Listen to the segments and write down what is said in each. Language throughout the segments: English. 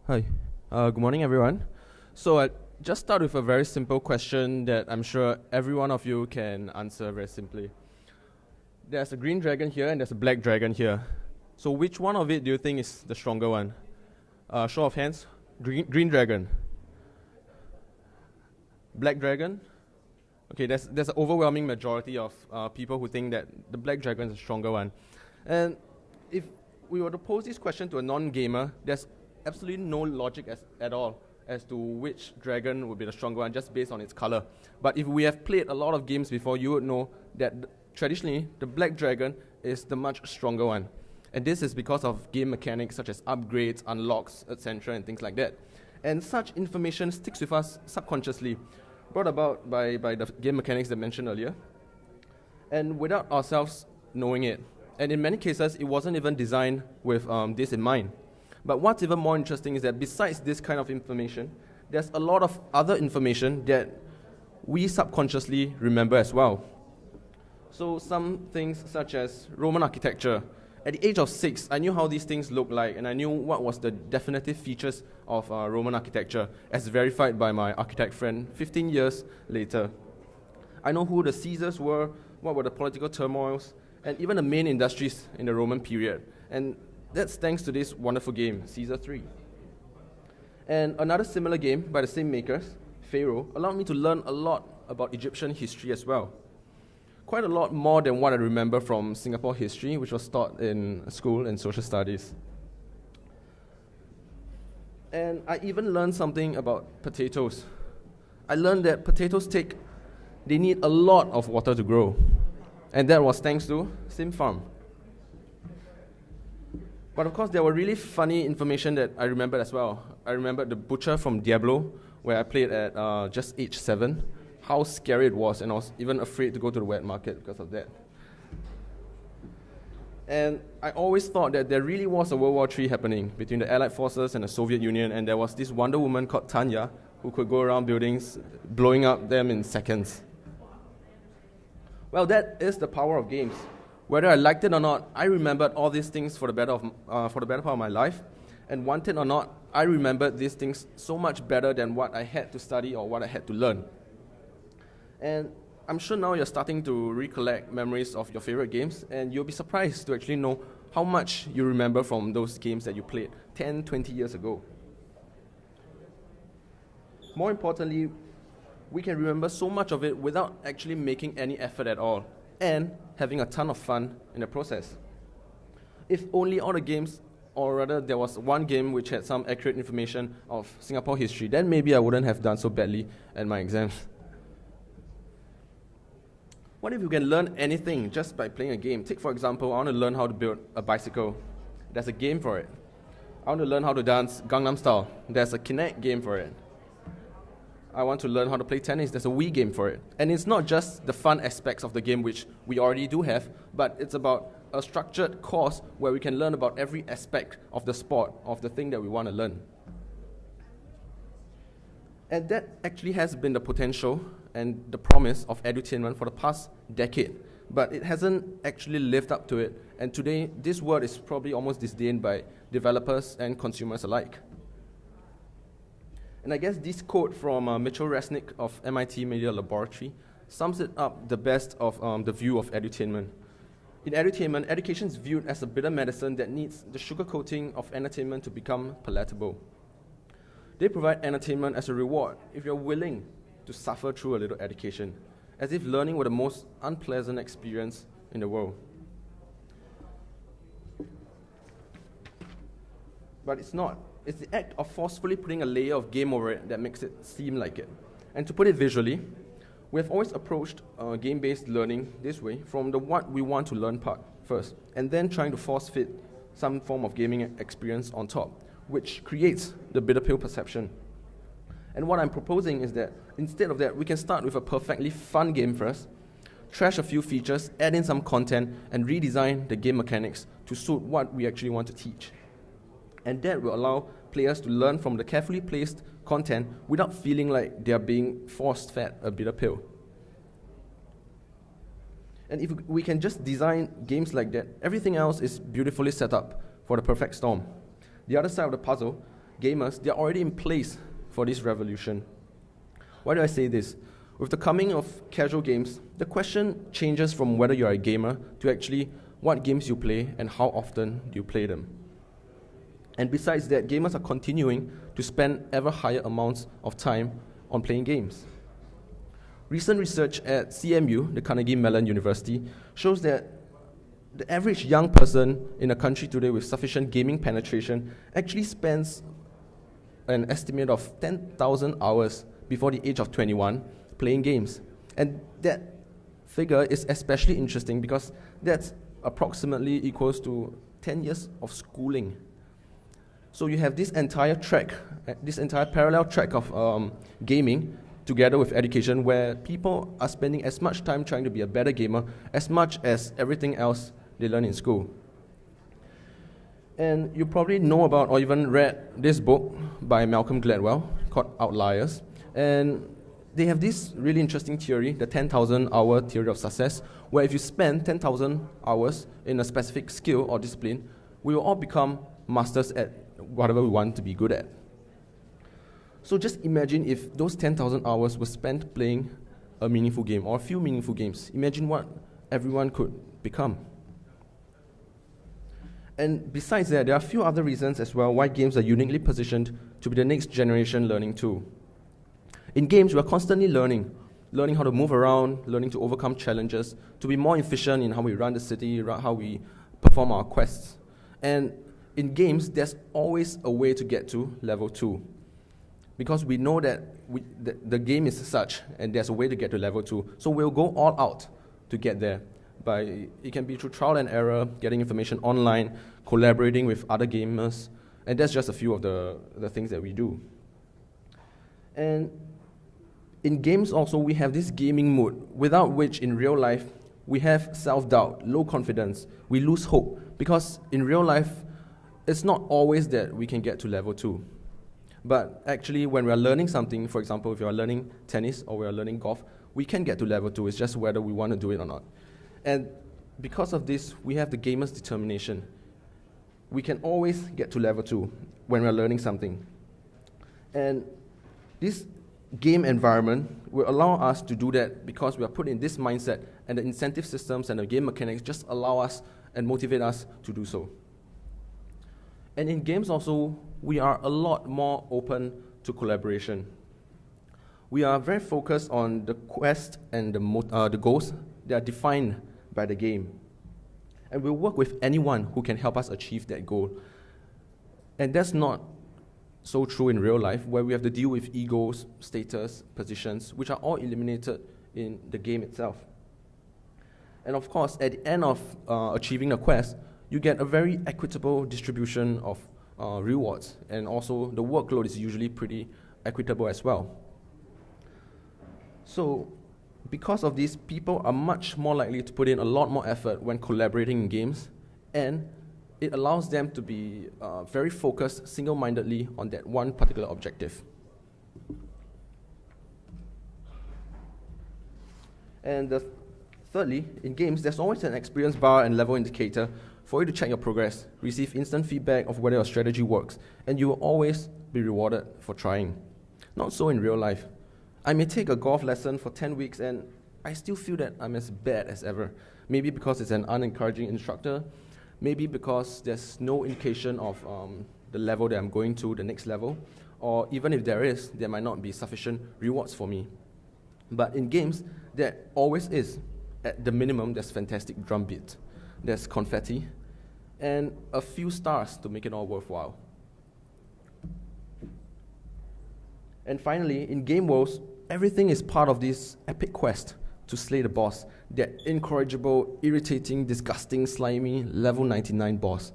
Hi. Good morning, everyone. So I just start with a very simple question that I'm sure every one of you can answer very simply. There's a green dragon here and there's a black dragon here. So which one of it do you think is the stronger one? Show of hands. Green dragon. Black dragon. Okay, there's an overwhelming majority of people who think that the black dragon is the stronger one. And if we were to pose this question to a non-gamer, there's absolutely no logic at all as to which dragon would be the stronger one just based on its color. But if we have played a lot of games before, you would know that traditionally the black dragon is the much stronger one. And this is because of game mechanics such as upgrades, unlocks, etc. and things like that. And such information sticks with us subconsciously, brought about by the game mechanics that I mentioned earlier, and without ourselves knowing it. And in many cases, it wasn't even designed with this in mind. But what's even more interesting is that besides this kind of information, there's a lot of other information that we subconsciously remember as well. So some things such as Roman architecture. At the age of 6, I knew how these things looked like, and I knew what was the definitive features of Roman architecture, as verified by my architect friend 15 years later. I know who the Caesars were, what were the political turmoils, and even the main industries in the Roman period. And that's thanks to this wonderful game, Caesar 3. And another similar game by the same makers, Pharaoh, allowed me to learn a lot about Egyptian history as well. Quite a lot more than what I remember from Singapore history, which was taught in school in social studies. And I even learned something about potatoes. I learned that potatoes they need a lot of water to grow. And that was thanks to Sim Farm. But of course, there were really funny information that I remembered as well. I remembered the butcher from Diablo, where I played at just age 7, how scary it was, and I was even afraid to go to the wet market because of that. And I always thought that there really was a World War III happening between the Allied forces and the Soviet Union, and there was this Wonder Woman called Tanya who could go around buildings, blowing up them in seconds. Well, that is the power of games. Whether I liked it or not, I remembered all these things for the better part of my life. And want it or not, I remembered these things so much better than what I had to study or what I had to learn. And I'm sure now you're starting to recollect memories of your favorite games, and you'll be surprised to actually know how much you remember from those games that you played 10, 20 years ago. More importantly, we can remember so much of it without actually making any effort at all, and having a ton of fun in the process. If only all the games, or rather there was one game which had some accurate information of Singapore history, then maybe I wouldn't have done so badly at my exams. What if you can learn anything just by playing a game? Take, for example, I want to learn how to build a bicycle. There's a game for it. I want to learn how to dance Gangnam Style. There's a Kinect game for it. I want to learn how to play tennis. There's a Wii game for it. And it's not just the fun aspects of the game, which we already do have, but it's about a structured course where we can learn about every aspect of the sport, of the thing that we want to learn. And that actually has been the potential and the promise of edutainment for the past decade, but it hasn't actually lived up to it. And today, this word is probably almost disdained by developers and consumers alike. And I guess this quote from Mitchell Resnick of MIT Media Laboratory sums it up the best of the view of edutainment. In edutainment, education is viewed as a bitter medicine that needs the sugar coating of entertainment to become palatable. They provide entertainment as a reward if you're willing to suffer through a little education, as if learning were the most unpleasant experience in the world. But it's not. It's the act of forcefully putting a layer of game over it that makes it seem like it. And to put it visually, we have always approached game-based learning this way, from the what we want to learn part first, and then trying to force fit some form of gaming experience on top, which creates the bitter pill perception. And what I'm proposing is that instead of that, we can start with a perfectly fun game first, trash a few features, add in some content, and redesign the game mechanics to suit what we actually want to teach. And that will allow players to learn from the carefully placed content without feeling like they are being force-fed a bitter pill. And if we can just design games like that, everything else is beautifully set up for the perfect storm. The other side of the puzzle gamers, they're already in place for this revolution. Why do I say this? With the coming of casual games, the question changes from whether you're a gamer to actually what games you play and how often do you play them. And besides that, gamers are continuing to spend ever higher amounts of time on playing games. Recent research at CMU, the Carnegie Mellon University, shows that the average young person in a country today with sufficient gaming penetration actually spends an estimate of 10,000 hours before the age of 21 playing games. And that figure is especially interesting because that's approximately equals to 10 years of schooling. So you have this entire parallel track of gaming together with education where people are spending as much time trying to be a better gamer as much as everything else they learn in school. And you probably know about or even read this book by Malcolm Gladwell called Outliers. And they have this really interesting theory, the 10,000 hour theory of success, where if you spend 10,000 hours in a specific skill or discipline, we will all become masters at whatever we want to be good at. So just imagine if those 10,000 hours were spent playing a meaningful game or a few meaningful games. Imagine what everyone could become. And besides that, there are a few other reasons as well why games are uniquely positioned to be the next generation learning tool. In games, we are constantly learning how to move around, learning to overcome challenges, to be more efficient in how we run the city, how we perform our quests. And in games, there's always a way to get to level 2. Because we know that the game is such, and there's a way to get to level 2. So we'll go all out to get there. It can be through trial and error, getting information online, collaborating with other gamers, and that's just a few of the things that we do. And in games also, we have this gaming mood, without which in real life, we have self-doubt, low confidence, we lose hope, because in real life, it's not always that we can get to level 2. But actually, when we are learning something, for example, if you are learning tennis or we are learning golf, we can get to level 2, it's just whether we want to do it or not. And because of this, we have the gamer's determination. We can always get to level 2 when we're learning something. And this game environment will allow us to do that because we are put in this mindset, and the incentive systems and the game mechanics just allow us and motivate us to do so. And in games also, we are a lot more open to collaboration. We are very focused on the quest and the goals that are defined by the game. And we'll work with anyone who can help us achieve that goal. And that's not so true in real life, where we have to deal with egos, status, positions, which are all eliminated in the game itself. And of course, at the end of achieving a quest, you get a very equitable distribution of rewards, and also the workload is usually pretty equitable as well. So, because of this, people are much more likely to put in a lot more effort when collaborating in games, and it allows them to be very focused single-mindedly on that one particular objective. And thirdly, in games, there's always an experience bar and level indicator for you to check your progress, receive instant feedback of whether your strategy works, and you will always be rewarded for trying. Not so in real life. I may take a golf lesson for 10 weeks and I still feel that I'm as bad as ever. Maybe because it's an unencouraging instructor, maybe because there's no indication of the level that I'm going to, the next level, or even if there is, there might not be sufficient rewards for me. But in games, there always is. At the minimum, there's fantastic drum beat, there's confetti, and a few stars to make it all worthwhile. And finally, in game worlds, everything is part of this epic quest to slay the boss, that incorrigible, irritating, disgusting, slimy, level 99 boss.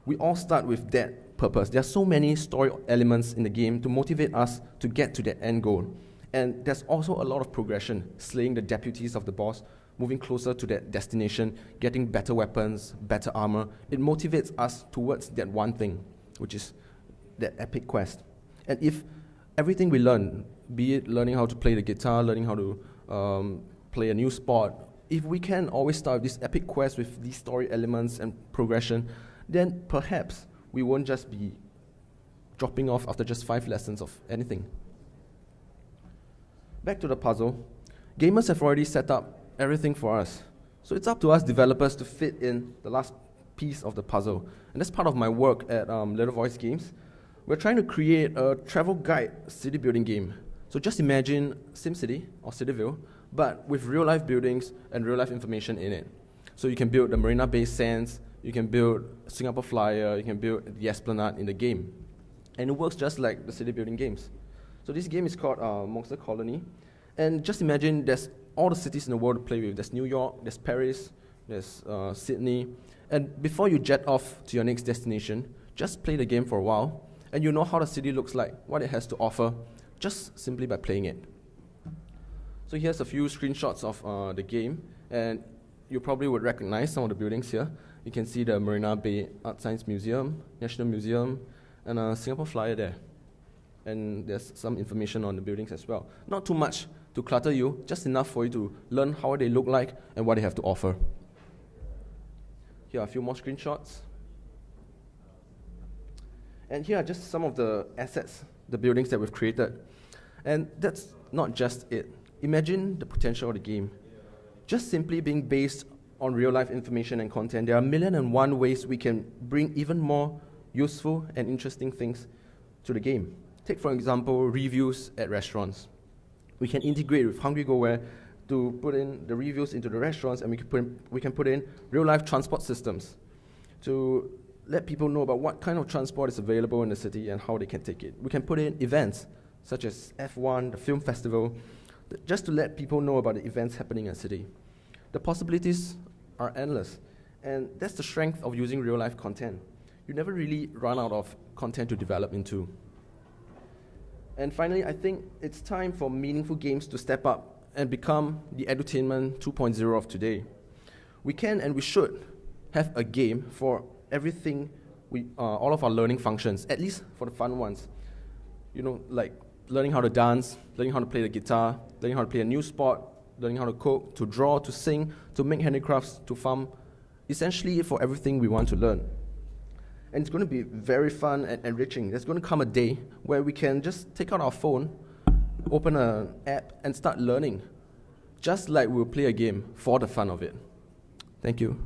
We all start with that purpose. There are so many story elements in the game to motivate us to get to that end goal. And there's also a lot of progression, slaying the deputies of the boss, moving closer to that destination, getting better weapons, better armor. It motivates us towards that one thing, which is that epic quest. And if everything we learn, be it learning how to play the guitar, learning how to play a new sport, if we can always start this epic quest with these story elements and progression, then perhaps we won't just be dropping off after just 5 lessons of anything. Back to the puzzle. Gamers have already set up everything for us. So it's up to us developers to fit in the last piece of the puzzle. And that's part of my work at Little Voice Games. We're trying to create a travel guide city building game. So just imagine SimCity or Cityville, but with real-life buildings and real-life information in it. So you can build the Marina Bay Sands, you can build Singapore Flyer, you can build the Esplanade in the game. And it works just like the city building games. So this game is called Monster Colony. And just imagine there's all the cities in the world to play with. There's New York, there's Paris, there's Sydney. And before you jet off to your next destination, just play the game for a while, and you know how the city looks like, what it has to offer, just simply by playing it. So here's a few screenshots of the game, and you probably would recognize some of the buildings here. You can see the Marina Bay Art Science Museum, National Museum, and a Singapore Flyer there. And there's some information on the buildings as well. Not too much to clutter you, just enough for you to learn how they look like and what they have to offer. Here are a few more screenshots. And here are just some of the assets, the buildings that we've created. And that's not just it. Imagine the potential of the game. Just simply being based on real-life information and content, there are 1,000,001 ways we can bring even more useful and interesting things to the game. Take, for example, reviews at restaurants. We can integrate with Hungry Go Where to put in the reviews into the restaurants, and we can put in real-life transport systems to let people know about what kind of transport is available in the city and how they can take it. We can put in events, such as F1, the film festival, just to let people know about the events happening in the city. The possibilities are endless, and that's the strength of using real-life content. You never really run out of content to develop into. And finally, I think it's time for meaningful games to step up and become the edutainment 2.0 of today. We can and we should have a game for everything, all of our learning functions, at least for the fun ones. You know, like learning how to dance, learning how to play the guitar, learning how to play a new sport, learning how to cook, to draw, to sing, to make handicrafts, to farm, essentially for everything we want to learn. And it's going to be very fun and enriching. There's going to come a day where we can just take out our phone, open an app, and start learning, just like we'll play a game for the fun of it. Thank you.